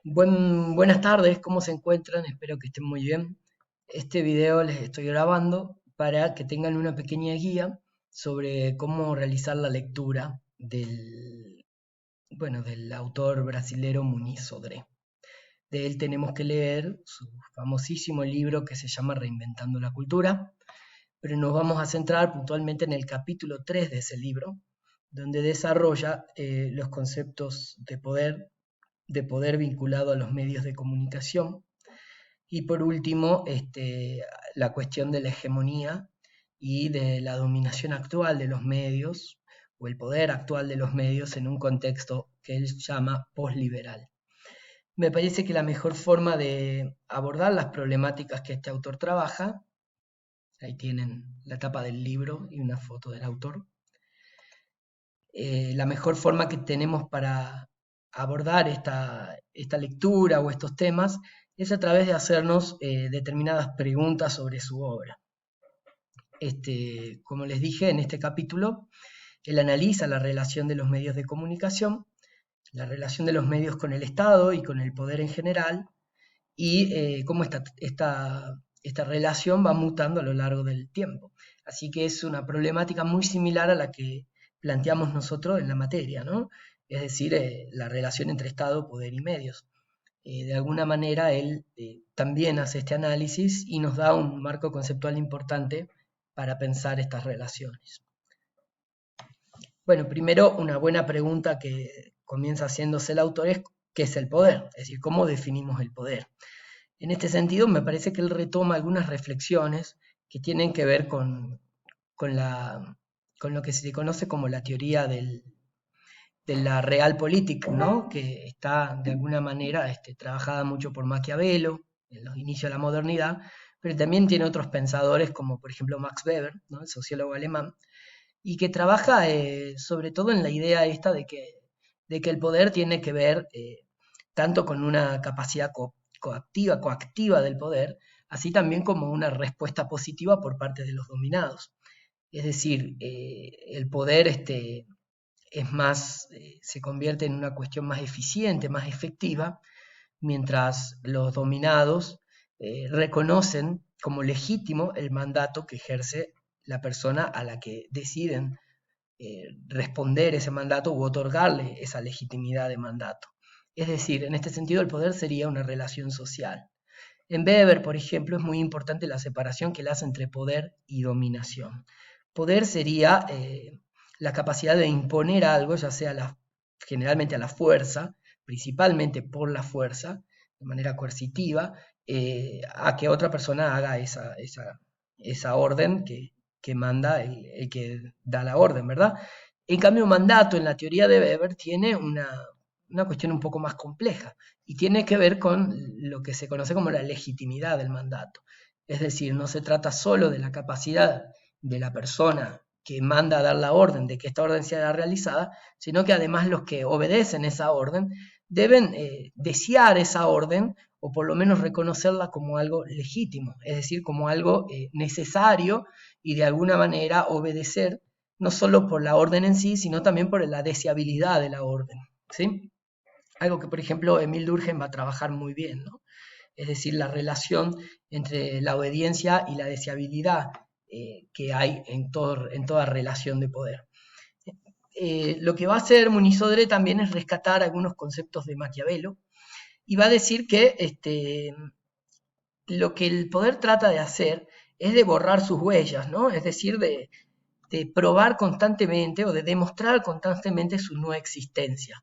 Buenas tardes, ¿cómo se encuentran? Espero que estén muy bien. Este video les estoy grabando para que tengan una pequeña guía sobre cómo realizar la lectura del autor brasilero Muniz Sodré. De él tenemos que leer su famosísimo libro que se llama Reinventando la Cultura, pero nos vamos a centrar puntualmente en el capítulo 3 de ese libro, donde desarrolla los conceptos de poder vinculado a los medios de comunicación. Y por último, la cuestión de la hegemonía y de la dominación actual de los medios, o el poder actual de los medios en un contexto que él llama posliberal. Me parece que la mejor forma de abordar las problemáticas que este autor trabaja, ahí tienen la tapa del libro y una foto del autor, la mejor forma que tenemos para abordar esta lectura o estos temas es a través de hacernos determinadas preguntas sobre su obra. Como les dije en este capítulo, él analiza la relación de los medios de comunicación, la relación de los medios con el Estado y con el poder en general, y cómo esta relación va mutando a lo largo del tiempo. Así que es una problemática muy similar a la que planteamos nosotros en la materia, ¿no? Es decir, la relación entre Estado, poder y medios. De alguna manera él también hace este análisis y nos da un marco conceptual importante para pensar estas relaciones. Bueno, primero una buena pregunta que comienza haciéndose el autor es ¿qué es el poder? Es decir, ¿cómo definimos el poder? En este sentido, me parece que él retoma algunas reflexiones que tienen que ver con, la, con lo que se conoce como la teoría de la realpolitik, ¿no? Que está de alguna manera trabajada mucho por Maquiavelo en los inicios de la modernidad, pero también tiene otros pensadores como por ejemplo Max Weber, ¿no? El sociólogo alemán, y que trabaja sobre todo en la idea esta de que el poder tiene que ver tanto con una capacidad coactiva del poder, así también como una respuesta positiva por parte de los dominados. Es decir, el poder es más, se convierte en una cuestión más eficiente, más efectiva, mientras los dominados reconocen como legítimo el mandato que ejerce la persona a la que deciden responder ese mandato u otorgarle esa legitimidad de mandato. Es decir, en este sentido el poder sería una relación social. En Weber, por ejemplo, es muy importante la separación que él hace entre poder y dominación. Poder sería la capacidad de imponer algo, ya sea generalmente a la fuerza, principalmente por la fuerza, de manera coercitiva, a que otra persona haga esa orden que manda el que da la orden, ¿verdad? En cambio, mandato en la teoría de Weber tiene una cuestión un poco más compleja y tiene que ver con lo que se conoce como la legitimidad del mandato. Es decir, no se trata solo de la capacidad de la persona que manda a dar la orden de que esta orden sea realizada, sino que además los que obedecen esa orden deben desear esa orden o por lo menos reconocerla como algo legítimo, es decir, como algo necesario y de alguna manera obedecer no solo por la orden en sí, sino también por la deseabilidad de la orden, ¿sí? Algo que, por ejemplo, Emil Durkheim va a trabajar muy bien, ¿no? Es decir, la relación entre la obediencia y la deseabilidad que hay en toda relación de poder. Lo que va a hacer Muniz Sodré también es rescatar algunos conceptos de Maquiavelo y va a decir que lo que el poder trata de hacer es de borrar sus huellas, ¿no? Es decir, de probar constantemente o de demostrar constantemente su no existencia.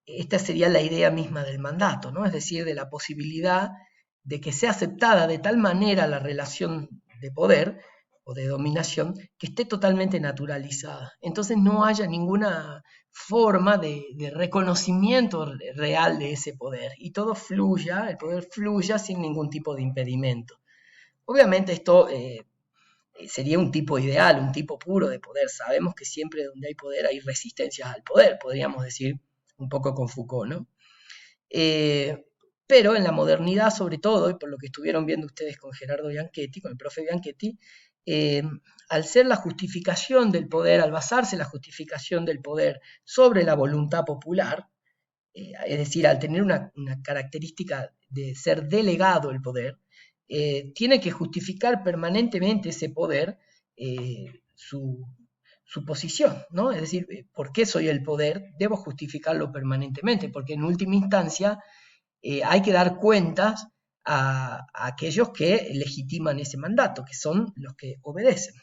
Esta sería la idea misma del mandato, ¿no? Es decir, de la posibilidad de que sea aceptada de tal manera la relación de poder o de dominación que esté totalmente naturalizada. Entonces no haya ninguna forma de reconocimiento real de ese poder y todo fluya, el poder fluya sin ningún tipo de impedimento. Obviamente esto sería un tipo ideal, un tipo puro de poder. Sabemos que siempre donde hay poder hay resistencias al poder, podríamos decir un poco con Foucault, ¿no? Pero en la modernidad, sobre todo, y por lo que estuvieron viendo ustedes con Gerardo Bianchetti, con el profe Bianchetti, al ser la justificación del poder, al basarse la justificación del poder sobre la voluntad popular, es decir, al tener una característica de ser delegado el poder, tiene que justificar permanentemente ese poder, su posición, ¿no? Es decir, ¿por qué soy el poder? Debo justificarlo permanentemente, porque en última instancia hay que dar cuentas a aquellos que legitiman ese mandato, que son los que obedecen.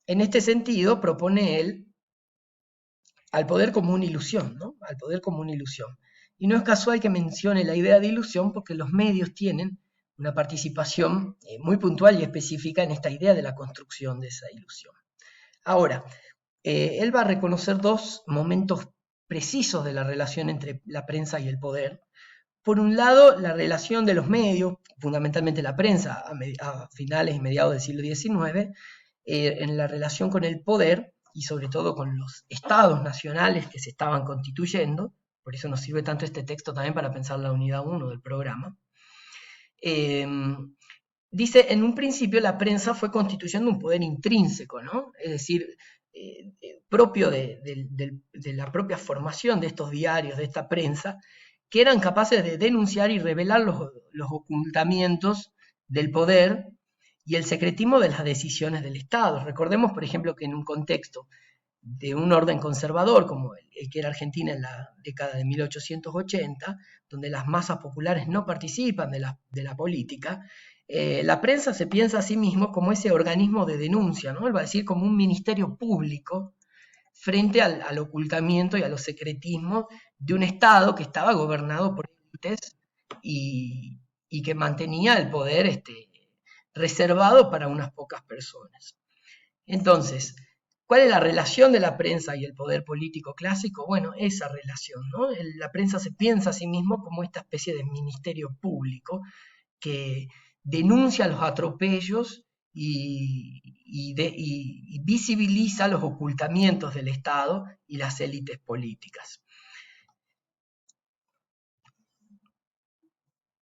En este sentido, propone él al poder como una ilusión, ¿no? Al poder como una ilusión. Y no es casual que mencione la idea de ilusión porque los medios tienen una participación muy puntual y específica en esta idea de la construcción de esa ilusión. Ahora, él va a reconocer dos momentos precisos de la relación entre la prensa y el poder. Por un lado, la relación de los medios, fundamentalmente la prensa, a finales y mediados del siglo XIX, en la relación con el poder y sobre todo con los estados nacionales que se estaban constituyendo. Por eso nos sirve tanto este texto también para pensar la unidad 1 del programa. Dice, en un principio la prensa fue constituyendo un poder intrínseco, ¿no? Es decir, propio de la propia formación de estos diarios, de esta prensa, que eran capaces de denunciar y revelar los ocultamientos del poder y el secretismo de las decisiones del Estado. Recordemos, por ejemplo, que en un contexto de un orden conservador, como el que era Argentina en la década de 1880, donde las masas populares no participan de la política, la prensa se piensa a sí mismo como ese organismo de denuncia, ¿no? Él va a decir como un ministerio público frente al ocultamiento y a los secretismos de un Estado que estaba gobernado por élites y que mantenía el poder reservado para unas pocas personas. Entonces, ¿cuál es la relación de la prensa y el poder político clásico? Bueno, esa relación, ¿no? La prensa se piensa a sí mismo como esta especie de ministerio público que denuncia los atropellos y visibiliza los ocultamientos del Estado y las élites políticas.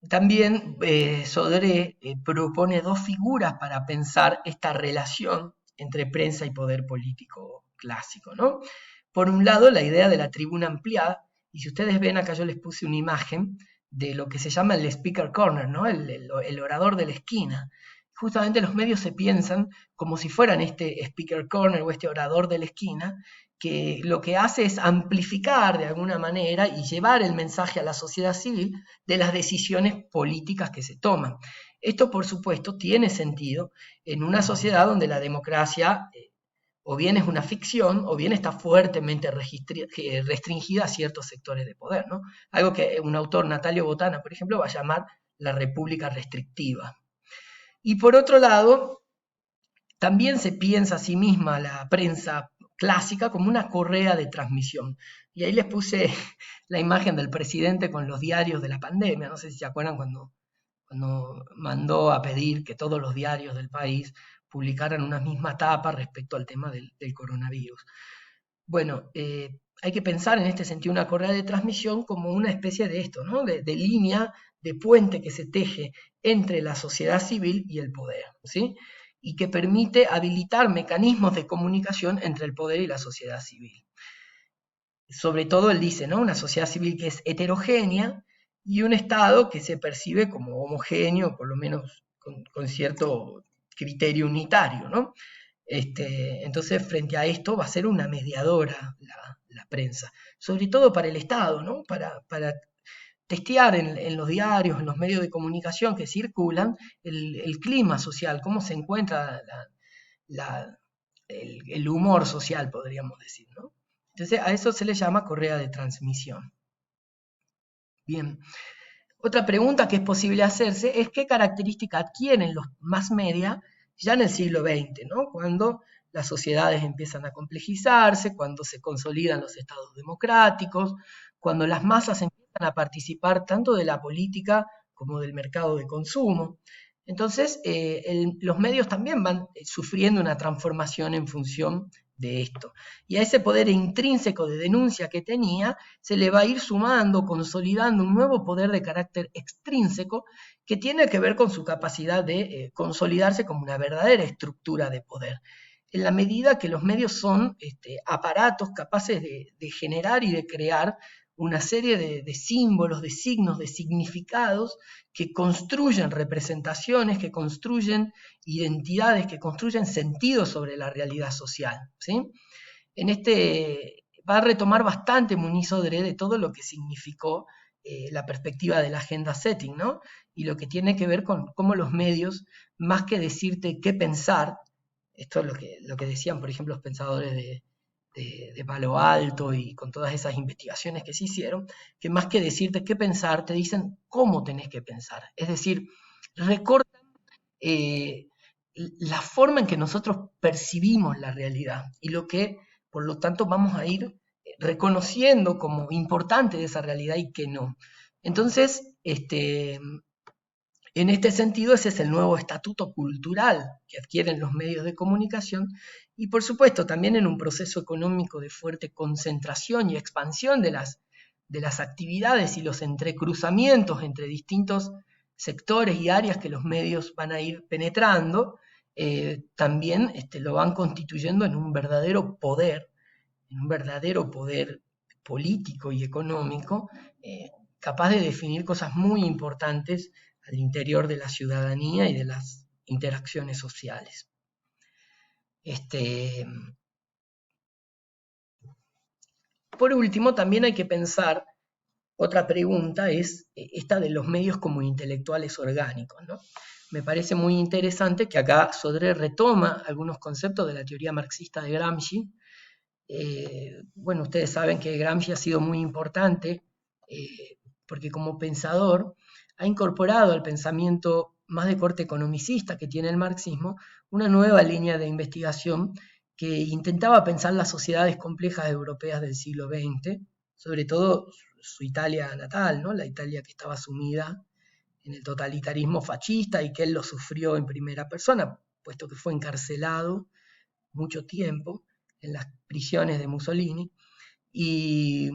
También Sodré propone dos figuras para pensar esta relación entre prensa y poder político clásico, ¿no? Por un lado, la idea de la tribuna ampliada, y si ustedes ven acá yo les puse una imagen de lo que se llama el speaker corner, ¿no? El orador de la esquina. Justamente los medios se piensan como si fueran este speaker corner o este orador de la esquina, que lo que hace es amplificar de alguna manera y llevar el mensaje a la sociedad civil de las decisiones políticas que se toman. Esto, por supuesto, tiene sentido en una sociedad donde la democracia o bien es una ficción o bien está fuertemente restringida a ciertos sectores de poder, ¿no? Algo que un autor, Natalio Botana, por ejemplo, va a llamar la república restrictiva. Y por otro lado, también se piensa a sí misma la prensa clásica como una correa de transmisión. Y ahí les puse la imagen del presidente con los diarios de la pandemia. No sé si se acuerdan cuando mandó a pedir que todos los diarios del país publicaran una misma tapa respecto al tema del coronavirus. Bueno, hay que pensar en este sentido una correa de transmisión como una especie de esto, ¿no? de línea, de puente que se teje entre la sociedad civil y el poder, ¿sí? Y que permite habilitar mecanismos de comunicación entre el poder y la sociedad civil. Sobre todo él dice, ¿no? Una sociedad civil que es heterogénea y un Estado que se percibe como homogéneo, por lo menos con cierto criterio unitario, ¿no? Entonces, frente a esto va a ser una mediadora la prensa, sobre todo para el Estado, ¿no? Para testear en los diarios, en los medios de comunicación que circulan, el clima social, cómo se encuentra el humor social, podríamos decir, ¿no? Entonces, a eso se le llama correa de transmisión. Bien. Otra pregunta que es posible hacerse es qué característica adquieren los mass media ya en el siglo XX, ¿no? Cuando las sociedades empiezan a complejizarse, cuando se consolidan los estados democráticos, cuando las masas empiezan a participar tanto de la política como del mercado de consumo. Entonces, los medios también van sufriendo una transformación en función de esto. Y a ese poder intrínseco de denuncia que tenía, se le va a ir sumando, consolidando un nuevo poder de carácter extrínseco que tiene que ver con su capacidad de consolidarse como una verdadera estructura de poder. en la medida que los medios son aparatos capaces de generar y de crear una serie de símbolos, de signos, de significados que construyen representaciones, que construyen identidades, que construyen sentidos sobre la realidad social, ¿sí? Va a retomar bastante Muniz Sodré de todo lo que significó la perspectiva de la agenda setting, ¿no? Y lo que tiene que ver con cómo los medios, más que decirte qué pensar, esto es lo que decían, por ejemplo, los pensadores de Palo Alto y con todas esas investigaciones que se hicieron, que más que decirte qué pensar, te dicen cómo tenés que pensar. Es decir, recortan la forma en que nosotros percibimos la realidad y lo que, por lo tanto, vamos a ir reconociendo como importante de esa realidad y que no. Entonces, en este sentido, ese es el nuevo estatuto cultural que adquieren los medios de comunicación y, por supuesto, también en un proceso económico de fuerte concentración y expansión de las actividades y los entrecruzamientos entre distintos sectores y áreas que los medios van a ir penetrando, también lo van constituyendo en un verdadero poder político y económico, capaz de definir cosas muy importantes al interior de la ciudadanía y de las interacciones sociales. Por último, también hay que pensar, otra pregunta es esta de los medios como intelectuales orgánicos, ¿no? Me parece muy interesante que acá Sodré retoma algunos conceptos de la teoría marxista de Gramsci. Bueno, ustedes saben que Gramsci ha sido muy importante porque como pensador ha incorporado al pensamiento más de corte economicista que tiene el marxismo una nueva línea de investigación que intentaba pensar las sociedades complejas europeas del siglo XX, sobre todo su Italia natal, ¿no? La Italia que estaba sumida en el totalitarismo fascista y que él lo sufrió en primera persona, puesto que fue encarcelado mucho tiempo en las prisiones de Mussolini, y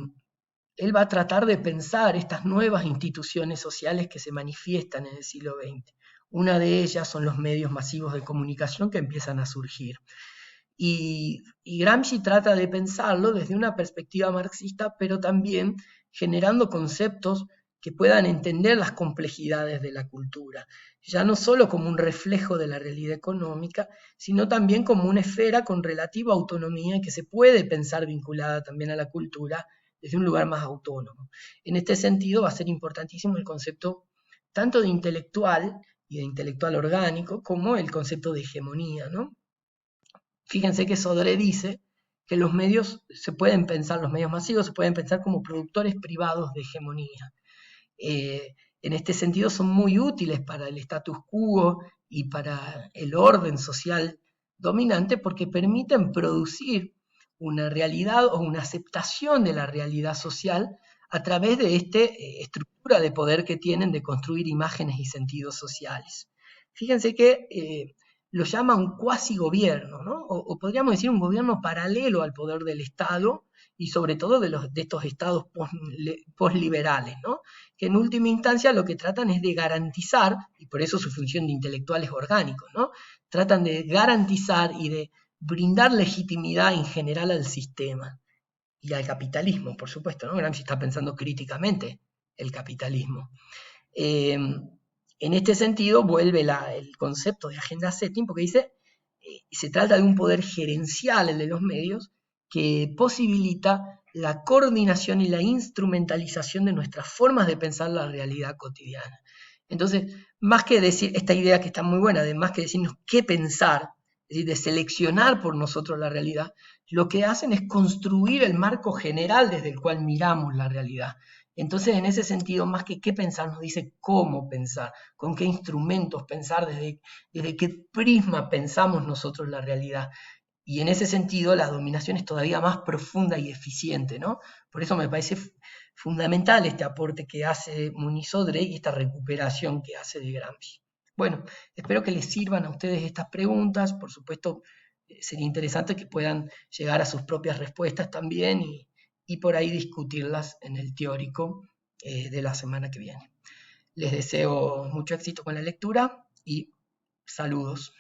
él va a tratar de pensar estas nuevas instituciones sociales que se manifiestan en el siglo XX. Una de ellas son los medios masivos de comunicación que empiezan a surgir. Y Gramsci trata de pensarlo desde una perspectiva marxista, pero también generando conceptos que puedan entender las complejidades de la cultura, ya no solo como un reflejo de la realidad económica, sino también como una esfera con relativa autonomía que se puede pensar vinculada también a la cultura desde un lugar más autónomo. En este sentido va a ser importantísimo el concepto tanto de intelectual y de intelectual orgánico, como el concepto de hegemonía, ¿no? Fíjense que Sodré dice que los medios los medios masivos se pueden pensar como productores privados de hegemonía. En este sentido son muy útiles para el status quo y para el orden social dominante porque permiten producir una realidad o una aceptación de la realidad social a través de esta estructura de poder que tienen de construir imágenes y sentidos sociales. Fíjense que lo llama un cuasi gobierno, ¿no? O podríamos decir un gobierno paralelo al poder del Estado y sobre todo de estos estados postliberales, ¿no? Que en última instancia lo que tratan es de garantizar, y por eso su función de intelectuales orgánicos, ¿no? Tratan de garantizar y de brindar legitimidad en general al sistema y al capitalismo, por supuesto, ¿no? Gramsci está pensando críticamente el capitalismo. En este sentido vuelve el concepto de agenda setting porque dice se trata de un poder gerencial, el de los medios, que posibilita la coordinación y la instrumentalización de nuestras formas de pensar la realidad cotidiana. Entonces, más que decir esta idea que está muy buena, de más que decirnos qué pensar, es decir, de seleccionar por nosotros la realidad, lo que hacen es construir el marco general desde el cual miramos la realidad. Entonces, en ese sentido, más que qué pensar, nos dice cómo pensar, con qué instrumentos pensar, desde qué prisma pensamos nosotros la realidad. Y en ese sentido, la dominación es todavía más profunda y eficiente, ¿no? Por eso me parece fundamental este aporte que hace Muniz Sodré y esta recuperación que hace de Gramsci. Bueno, espero que les sirvan a ustedes estas preguntas. Por supuesto, sería interesante que puedan llegar a sus propias respuestas también y por ahí discutirlas en el teórico de la semana que viene. Les deseo mucho éxito con la lectura y saludos.